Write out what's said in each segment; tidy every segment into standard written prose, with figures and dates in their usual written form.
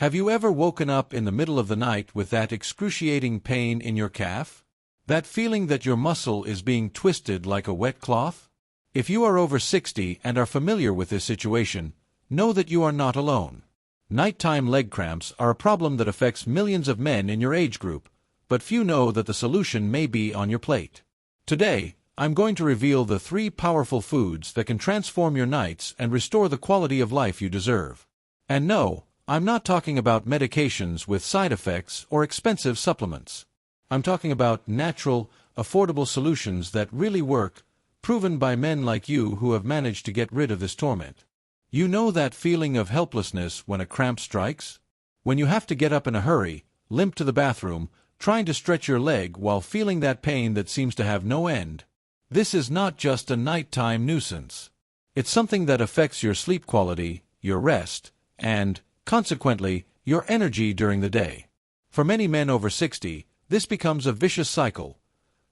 Have you ever woken up in the middle of the night with that excruciating pain in your calf? That feeling that your muscle is being twisted like a wet cloth? If you are over 60 and are familiar with this situation, know that you are not alone. Nighttime leg cramps are a problem that affects millions of men in your age group, but few know that the solution may be on your plate. Today, I'm going to reveal the 3 powerful foods that can transform your nights and restore the quality of life you deserve. And no, I'm not talking about medications with side effects or expensive supplements. I'm talking about natural, affordable solutions that really work, proven by men like you who have managed to get rid of this torment. You know that feeling of helplessness when a cramp strikes? When you have to get up in a hurry, limp to the bathroom, trying to stretch your leg while feeling that pain that seems to have no end. This is not just a nighttime nuisance. It's something that affects your sleep quality, your rest, and, consequently, your energy during the day. For many men over 60, this becomes a vicious cycle.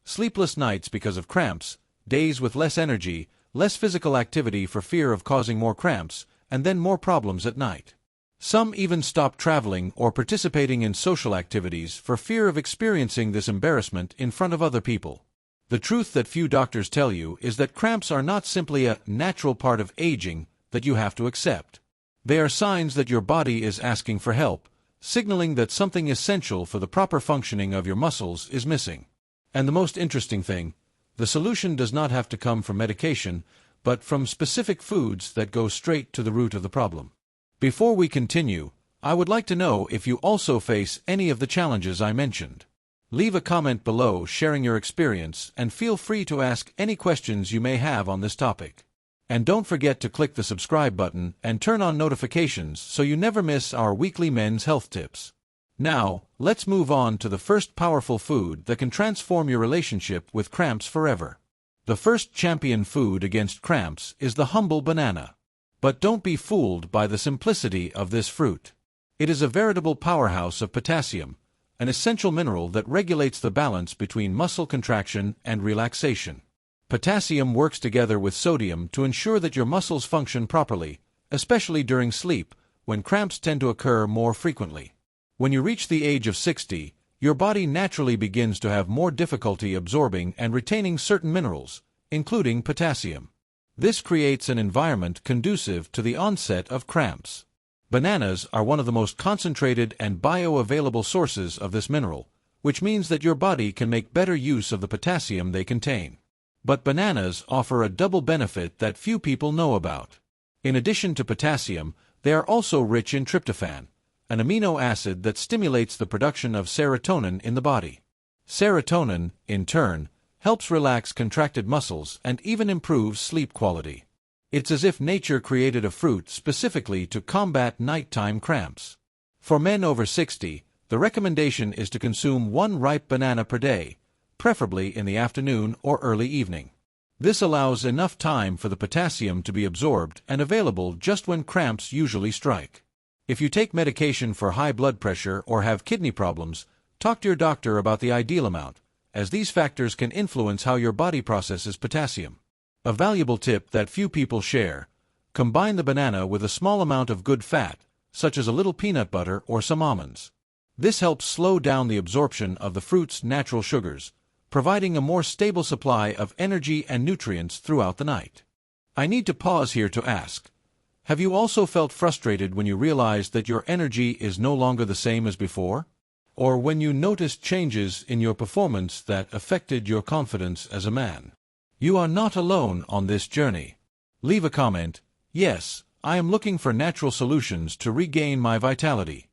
Sleepless nights because of cramps, days with less energy, less physical activity for fear of causing more cramps, and then more problems at night. Some even stop traveling or participating in social activities for fear of experiencing this embarrassment in front of other people. The truth that few doctors tell you is that cramps are not simply a natural part of aging that you have to accept. They are signs that your body is asking for help, signaling that something essential for the proper functioning of your muscles is missing. And the most interesting thing, the solution does not have to come from medication, but from specific foods that go straight to the root of the problem. Before we continue, I would like to know if you also face any of the challenges I mentioned. Leave a comment below sharing your experience and feel free to ask any questions you may have on this topic. And don't forget to click the subscribe button and turn on notifications so you never miss our weekly men's health tips. Now, let's move on to the first powerful food that can transform your relationship with cramps forever. The first champion food against cramps is the humble banana. But don't be fooled by the simplicity of this fruit. It is a veritable powerhouse of potassium, an essential mineral that regulates the balance between muscle contraction and relaxation. Potassium works together with sodium to ensure that your muscles function properly, especially during sleep, when cramps tend to occur more frequently. When you reach the age of 60, your body naturally begins to have more difficulty absorbing and retaining certain minerals, including potassium. This creates an environment conducive to the onset of cramps. Bananas are one of the most concentrated and bioavailable sources of this mineral, which means that your body can make better use of the potassium they contain. But bananas offer a double benefit that few people know about. In addition to potassium, they are also rich in tryptophan, an amino acid that stimulates the production of serotonin in the body. Serotonin, in turn, helps relax contracted muscles and even improves sleep quality. It's as if nature created a fruit specifically to combat nighttime cramps. For men over 60, the recommendation is to consume 1 ripe banana per day, preferably in the afternoon or early evening. This allows enough time for the potassium to be absorbed and available just when cramps usually strike. If you take medication for high blood pressure or have kidney problems, talk to your doctor about the ideal amount, as these factors can influence how your body processes potassium. A valuable tip that few people share: combine the banana with a small amount of good fat, such as a little peanut butter or some almonds. This helps slow down the absorption of the fruit's natural sugars, providing a more stable supply of energy and nutrients throughout the night. I need to pause here to ask, have you also felt frustrated when you realized that your energy is no longer the same as before? Or when you noticed changes in your performance that affected your confidence as a man? You are not alone on this journey. Leave a comment: yes, I am looking for natural solutions to regain my vitality.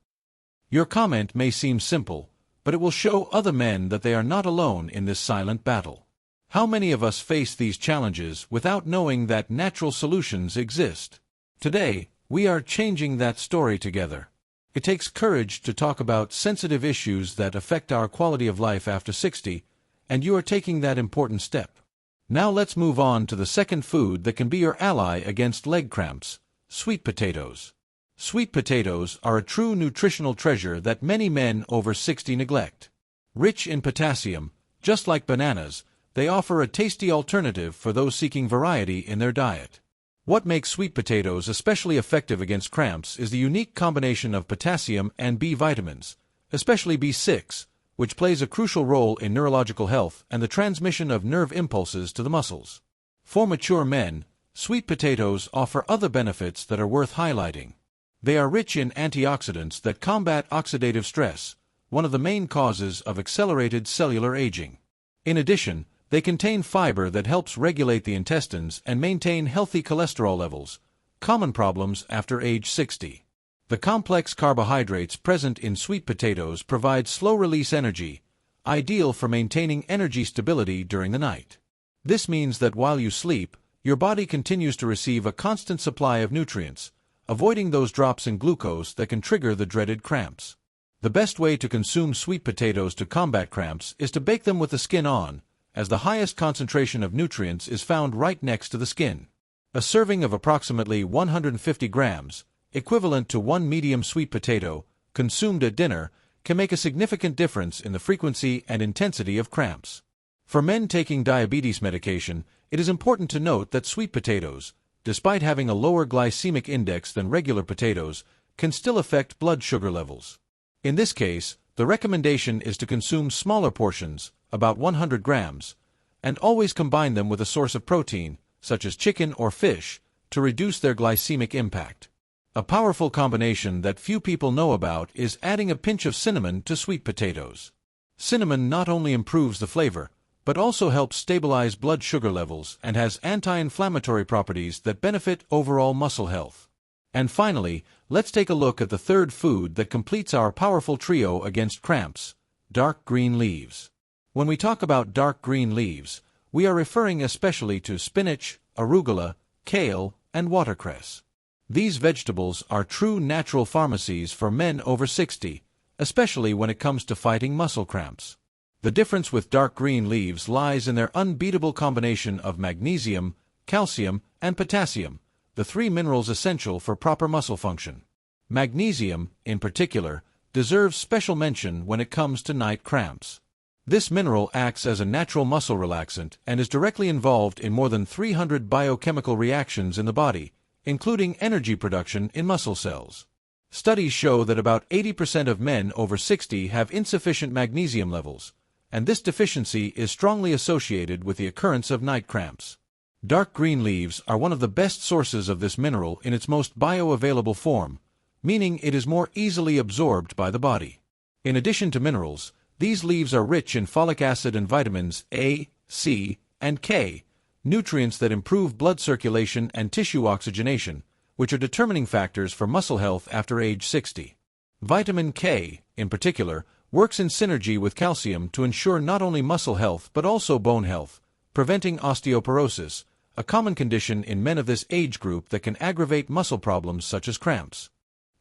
Your comment may seem simple, but it will show other men that they are not alone in this silent battle. How many of us face these challenges without knowing that natural solutions exist? Today, we are changing that story together. It takes courage to talk about sensitive issues that affect our quality of life after 60, and you are taking that important step. Now let's move on to the second food that can be your ally against leg cramps: sweet potatoes. Sweet potatoes are a true nutritional treasure that many men over 60 neglect. Rich in potassium, just like bananas, they offer a tasty alternative for those seeking variety in their diet. What makes sweet potatoes especially effective against cramps is the unique combination of potassium and B vitamins, especially B6, which plays a crucial role in neurological health and the transmission of nerve impulses to the muscles. For mature men, sweet potatoes offer other benefits that are worth highlighting. They are rich in antioxidants that combat oxidative stress, one of the main causes of accelerated cellular aging. In addition, they contain fiber that helps regulate the intestines and maintain healthy cholesterol levels, common problems after age 60. The complex carbohydrates present in sweet potatoes provide slow-release energy, ideal for maintaining energy stability during the night. This means that while you sleep, your body continues to receive a constant supply of nutrients, avoiding those drops in glucose that can trigger the dreaded cramps. The best way to consume sweet potatoes to combat cramps is to bake them with the skin on, as the highest concentration of nutrients is found right next to the skin. A serving of approximately 150 grams, equivalent to one medium sweet potato, consumed at dinner, can make a significant difference in the frequency and intensity of cramps. For men taking diabetes medication, it is important to note that sweet potatoes, despite having a lower glycemic index than regular potatoes, can still affect blood sugar levels. In this case, the recommendation is to consume smaller portions, about 100 grams, and always combine them with a source of protein, such as chicken or fish, to reduce their glycemic impact. A powerful combination that few people know about is adding a pinch of cinnamon to sweet potatoes. Cinnamon not only improves the flavor, but also helps stabilize blood sugar levels and has anti-inflammatory properties that benefit overall muscle health. And finally, let's take a look at the third food that completes our powerful trio against cramps: dark green leaves. When we talk about dark green leaves, we are referring especially to spinach, arugula, kale, and watercress. These vegetables are true natural pharmacies for men over 60, especially when it comes to fighting muscle cramps. The difference with dark green leaves lies in their unbeatable combination of magnesium, calcium, and potassium, the three minerals essential for proper muscle function. Magnesium, in particular, deserves special mention when it comes to night cramps. This mineral acts as a natural muscle relaxant and is directly involved in more than 300 biochemical reactions in the body, including energy production in muscle cells. Studies show that about 80% of men over 60 have insufficient magnesium levels, and this deficiency is strongly associated with the occurrence of night cramps. Dark green leaves are one of the best sources of this mineral in its most bioavailable form, meaning it is more easily absorbed by the body. In addition to minerals, these leaves are rich in folic acid and vitamins A, C, and K, nutrients that improve blood circulation and tissue oxygenation, which are determining factors for muscle health after age 60. Vitamin K, in particular, works in synergy with calcium to ensure not only muscle health but also bone health, preventing osteoporosis, a common condition in men of this age group that can aggravate muscle problems such as cramps.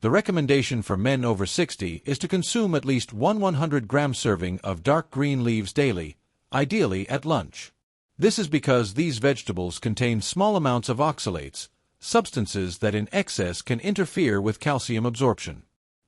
The recommendation for men over 60 is to consume at least one 100-gram serving of dark green leaves daily, ideally at lunch. This is because these vegetables contain small amounts of oxalates, substances that in excess can interfere with calcium absorption.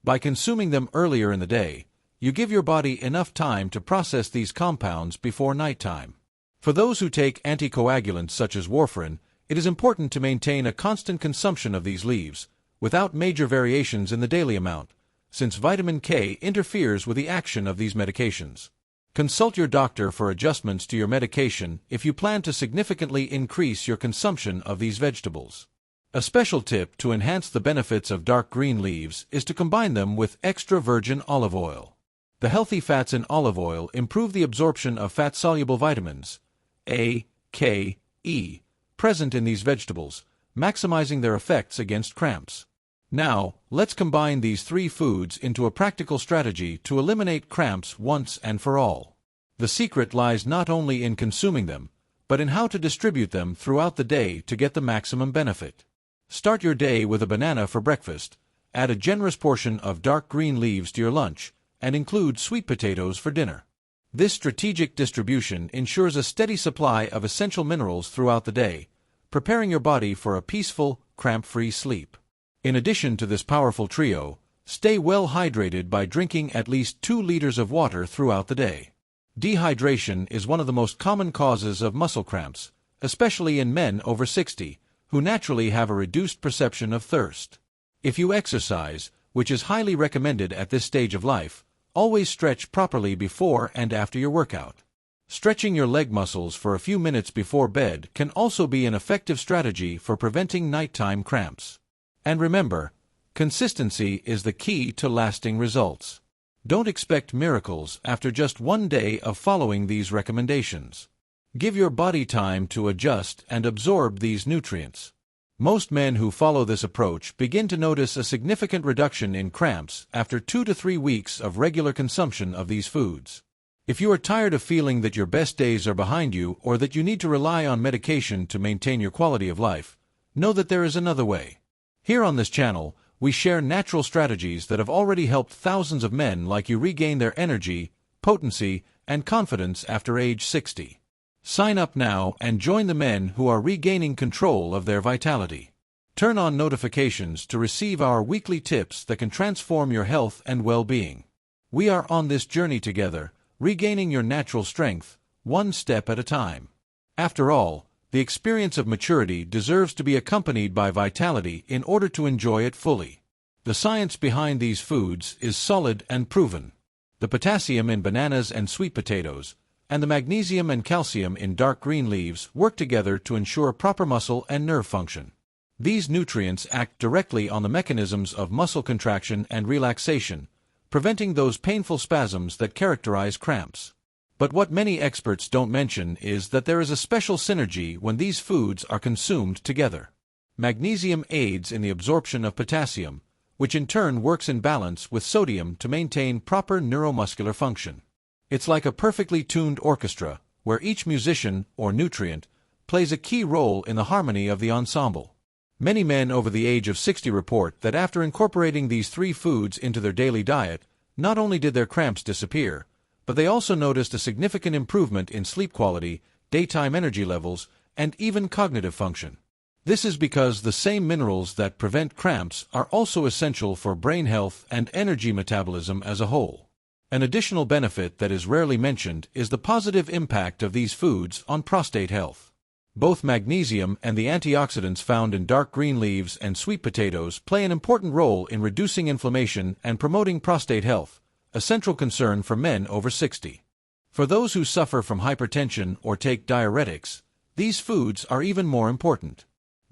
By consuming them earlier in the day, you give your body enough time to process these compounds before nighttime. For those who take anticoagulants such as warfarin, it is important to maintain a constant consumption of these leaves, without major variations in the daily amount, since vitamin K interferes with the action of these medications. Consult your doctor for adjustments to your medication if you plan to significantly increase your consumption of these vegetables. A special tip to enhance the benefits of dark green leaves is to combine them with extra virgin olive oil. The healthy fats in olive oil improve the absorption of fat-soluble vitamins A, K, E present in these vegetables, maximizing their effects against cramps. Now, let's combine these three foods into a practical strategy to eliminate cramps once and for all. The secret lies not only in consuming them, but in how to distribute them throughout the day to get the maximum benefit. Start your day with a banana for breakfast, add a generous portion of dark green leaves to your lunch, and include sweet potatoes for dinner. This strategic distribution ensures a steady supply of essential minerals throughout the day, preparing your body for a peaceful, cramp-free sleep. In addition to this powerful trio, stay well hydrated by drinking at least 2 liters of water throughout the day. Dehydration is one of the most common causes of muscle cramps, especially in men over 60, who naturally have a reduced perception of thirst. If you exercise, which is highly recommended at this stage of life, always stretch properly before and after your workout. Stretching your leg muscles for a few minutes before bed can also be an effective strategy for preventing nighttime cramps. And remember, consistency is the key to lasting results. Don't expect miracles after just one day of following these recommendations. Give your body time to adjust and absorb these nutrients. Most men who follow this approach begin to notice a significant reduction in cramps after 2 to 3 weeks of regular consumption of these foods. If you are tired of feeling that your best days are behind you or that you need to rely on medication to maintain your quality of life, know that there is another way. Here on this channel, we share natural strategies that have already helped thousands of men like you regain their energy, potency, and confidence after age 60. Sign up now and join the men who are regaining control of their vitality. Turn on notifications to receive our weekly tips that can transform your health and well-being. We are on this journey together, regaining your natural strength, one step at a time. After all, the experience of maturity deserves to be accompanied by vitality in order to enjoy it fully. The science behind these foods is solid and proven. The potassium in bananas and sweet potatoes, and the magnesium and calcium in dark green leaves work together to ensure proper muscle and nerve function. These nutrients act directly on the mechanisms of muscle contraction and relaxation, preventing those painful spasms that characterize cramps. But what many experts don't mention is that there is a special synergy when these foods are consumed together. Magnesium aids in the absorption of potassium, which in turn works in balance with sodium to maintain proper neuromuscular function. It's like a perfectly tuned orchestra, where each musician, or nutrient, plays a key role in the harmony of the ensemble. Many men over the age of 60 report that after incorporating these 3 foods into their daily diet, not only did their cramps disappear, but they also noticed a significant improvement in sleep quality, daytime energy levels, and even cognitive function. This is because the same minerals that prevent cramps are also essential for brain health and energy metabolism as a whole. An additional benefit that is rarely mentioned is the positive impact of these foods on prostate health. Both magnesium and the antioxidants found in dark green leaves and sweet potatoes play an important role in reducing inflammation and promoting prostate health, a central concern for men over 60. For those who suffer from hypertension or take diuretics, these foods are even more important.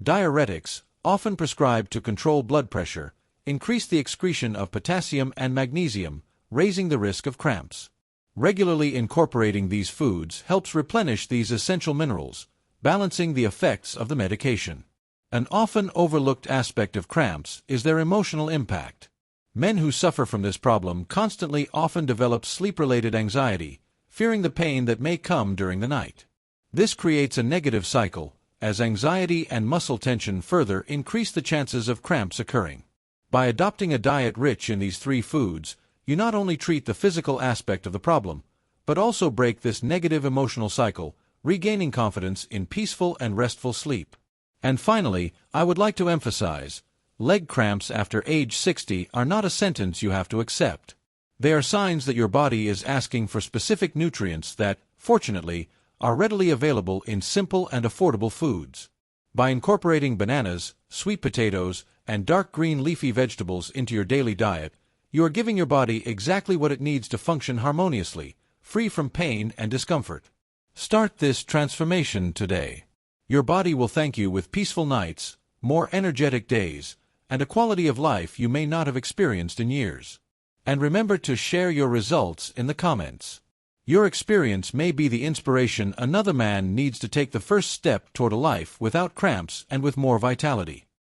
Diuretics, often prescribed to control blood pressure, increase the excretion of potassium and magnesium, raising the risk of cramps. Regularly incorporating these foods helps replenish these essential minerals, balancing the effects of the medication. An often overlooked aspect of cramps is their emotional impact. Men who suffer from this problem constantly often develop sleep-related anxiety, fearing the pain that may come during the night. This creates a negative cycle, as anxiety and muscle tension further increase the chances of cramps occurring. By adopting a diet rich in these 3 foods, you not only treat the physical aspect of the problem, but also break this negative emotional cycle, regaining confidence in peaceful and restful sleep. And finally, I would like to emphasize, leg cramps after age 60 are not a sentence you have to accept. They are signs that your body is asking for specific nutrients that, fortunately, are readily available in simple and affordable foods. By incorporating bananas, sweet potatoes, and dark green leafy vegetables into your daily diet, you are giving your body exactly what it needs to function harmoniously, free from pain and discomfort. Start this transformation today. Your body will thank you with peaceful nights, more energetic days, and a quality of life you may not have experienced in years. And remember to share your results in the comments. Your experience may be the inspiration another man needs to take the first step toward a life without cramps and with more vitality.